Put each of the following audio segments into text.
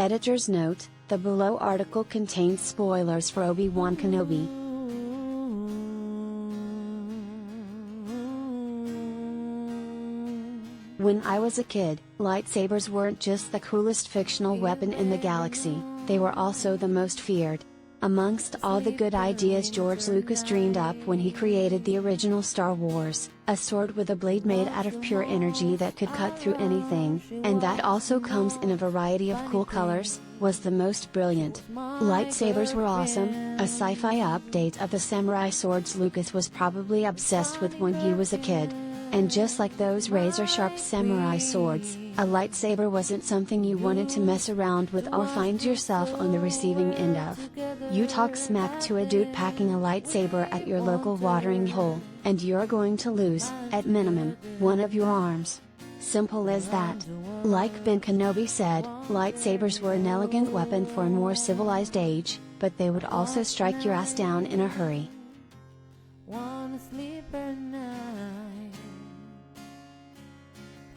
Editor's note: the below article contains spoilers for Obi-Wan Kenobi. When I was a kid, lightsabers weren't just the coolest fictional weapon in the galaxy, they were also the most feared. Amongst all the good ideas George Lucas dreamed up when he created the original Star Wars, a sword with a blade made out of pure energy that could cut through anything, and that also comes in a variety of cool colors, was the most brilliant. Lightsabers were awesome, a sci-fi update of the samurai swords Lucas was probably obsessed with when he was a kid. And just like those razor-sharp samurai swords, a lightsaber wasn't something you wanted to mess around with or find yourself on the receiving end of. You talk smack to a dude packing a lightsaber at your local watering hole, and you're going to lose, at minimum, one of your arms. Simple as that. Like Ben Kenobi said, lightsabers were an elegant weapon for a more civilized age, but they would also strike your ass down in a hurry.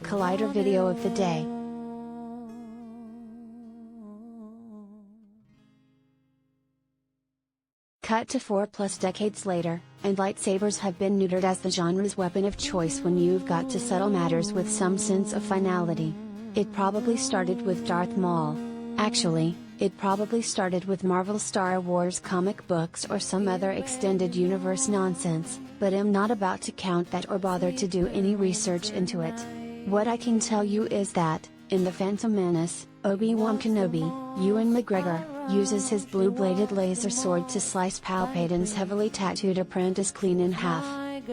Collider video of the day. Cut to 4+ decades later, and lightsabers have been neutered as the genre's weapon of choice when you've got to settle matters with some sense of finality. It probably started with Darth Maul. Actually, it probably started with Marvel's Star Wars comic books or some other extended universe nonsense, but I'm not about to count that or bother to do any research into it. What I can tell you is that, in The Phantom Menace, Obi-Wan Kenobi, Ewan McGregor, uses his blue-bladed laser sword to slice Palpatine's heavily tattooed apprentice clean in half.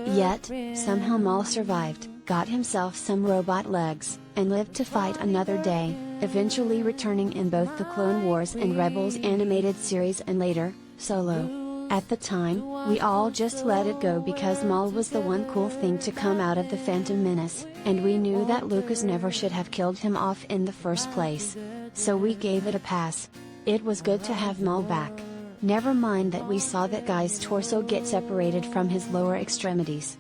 Yet, somehow Maul survived, got himself some robot legs, and lived to fight another day, eventually returning in both the Clone Wars and Rebels animated series and later, Solo. At the time, we all just let it go because Maul was the one cool thing to come out of The Phantom Menace, and we knew that Lucas never should have killed him off in the first place. So we gave it a pass. It was good to have Maul back. Never mind that we saw that guy's torso get separated from his lower extremities.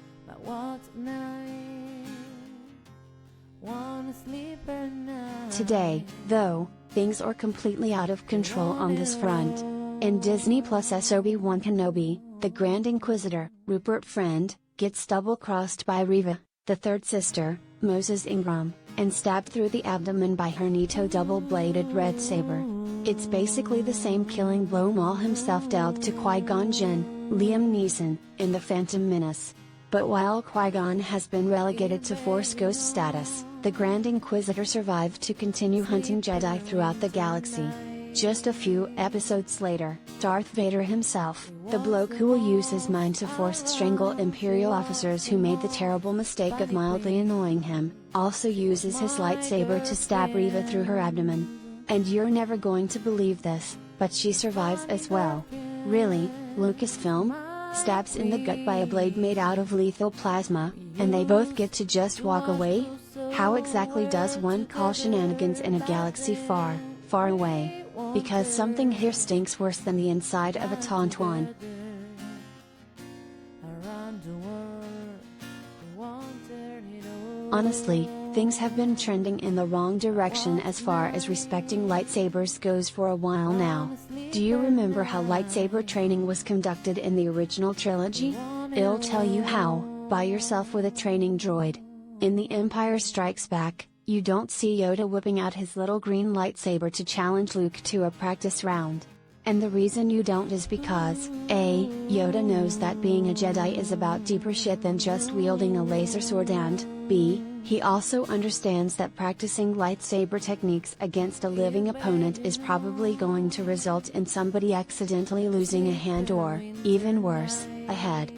Today, though, things are completely out of control on this front. In Disney Plus' Obi-Wan Kenobi, the Grand Inquisitor, Rupert Friend, gets double-crossed by Reva, the third sister, Moses Ingram, and stabbed through the abdomen by her Nito double-bladed red saber. It's basically the same killing blow Maul himself dealt to Qui-Gon Jinn, Liam Neeson, in The Phantom Menace. But while Qui-Gon has been relegated to Force Ghost status, the Grand Inquisitor survived to continue hunting Jedi throughout the galaxy. Just a few episodes later, Darth Vader himself, the bloke who will use his mind to force strangle Imperial officers who made the terrible mistake of mildly annoying him, also uses his lightsaber to stab Reva through her abdomen. And you're never going to believe this, but she survives as well. Really, Lucasfilm? Stabs in the gut by a blade made out of lethal plasma, and they both get to just walk away? How exactly does one call shenanigans in a galaxy far, far away? Because something here stinks worse than the inside of a tauntaun. Honestly, things have been trending in the wrong direction as far as respecting lightsabers goes for a while now. Do you remember how lightsaber training was conducted in the original trilogy? I'll tell you how, by yourself with a training droid. In The Empire Strikes Back, you don't see Yoda whipping out his little green lightsaber to challenge Luke to a practice round. And the reason you don't is because, A, Yoda knows that being a Jedi is about deeper shit than just wielding a laser sword, and, B, he also understands that practicing lightsaber techniques against a living opponent is probably going to result in somebody accidentally losing a hand or, even worse, a head.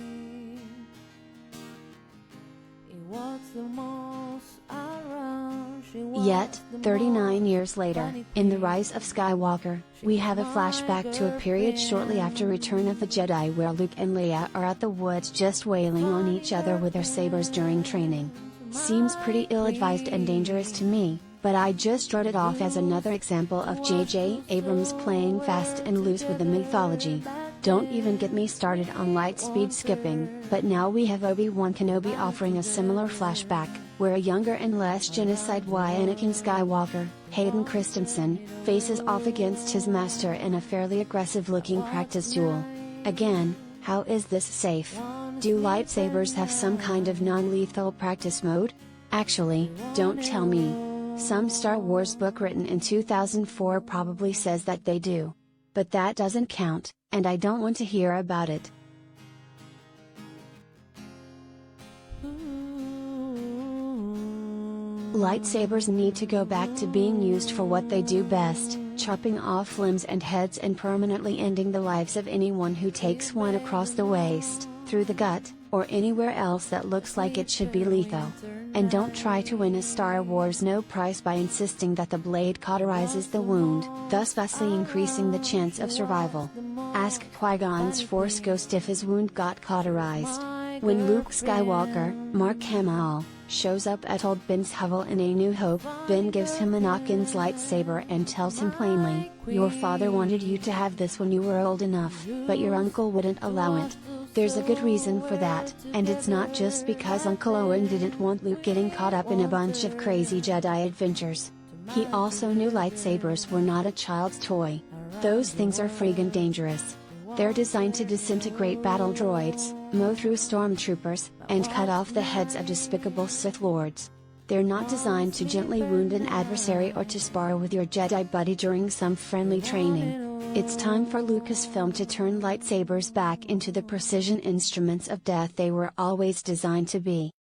Yet, 39 years later, in The Rise of Skywalker, we have a flashback to a period shortly after Return of the Jedi where Luke and Leia are at the woods just wailing on each other with their sabers during training. Seems pretty ill-advised and dangerous to me, but I just wrote it off as another example of J.J. Abrams playing fast and loose with the mythology. Don't even get me started on light speed skipping, but now we have Obi-Wan Kenobi offering a similar flashback, where a younger and less genocide-y Anakin Skywalker, Hayden Christensen, faces off against his master in a fairly aggressive-looking practice duel. Again, how is this safe? Do lightsabers have some kind of non-lethal practice mode? Actually, don't tell me. Some Star Wars book written in 2004 probably says that they do. But that doesn't count, and I don't want to hear about it. Lightsabers need to go back to being used for what they do best, chopping off limbs and heads and permanently ending the lives of anyone who takes one across the waist, through the gut, or anywhere else that looks like it should be lethal. And don't try to win a Star Wars no prize by insisting that the blade cauterizes the wound, thus vastly increasing the chance of survival. Ask Qui-Gon's Force Ghost if his wound got cauterized. When Luke Skywalker, Mark Hamill, shows up at Old Ben's hovel in A New Hope, Ben gives him Anakin's lightsaber and tells him plainly, "Your father wanted you to have this when you were old enough, but your uncle wouldn't allow it." There's a good reason for that, and it's not just because Uncle Owen didn't want Luke getting caught up in a bunch of crazy Jedi adventures. He also knew lightsabers were not a child's toy. Those things are friggin' dangerous. They're designed to disintegrate battle droids, mow through stormtroopers, and cut off the heads of despicable Sith Lords. They're not designed to gently wound an adversary or to spar with your Jedi buddy during some friendly training. It's time for Lucasfilm to turn lightsabers back into the precision instruments of death they were always designed to be.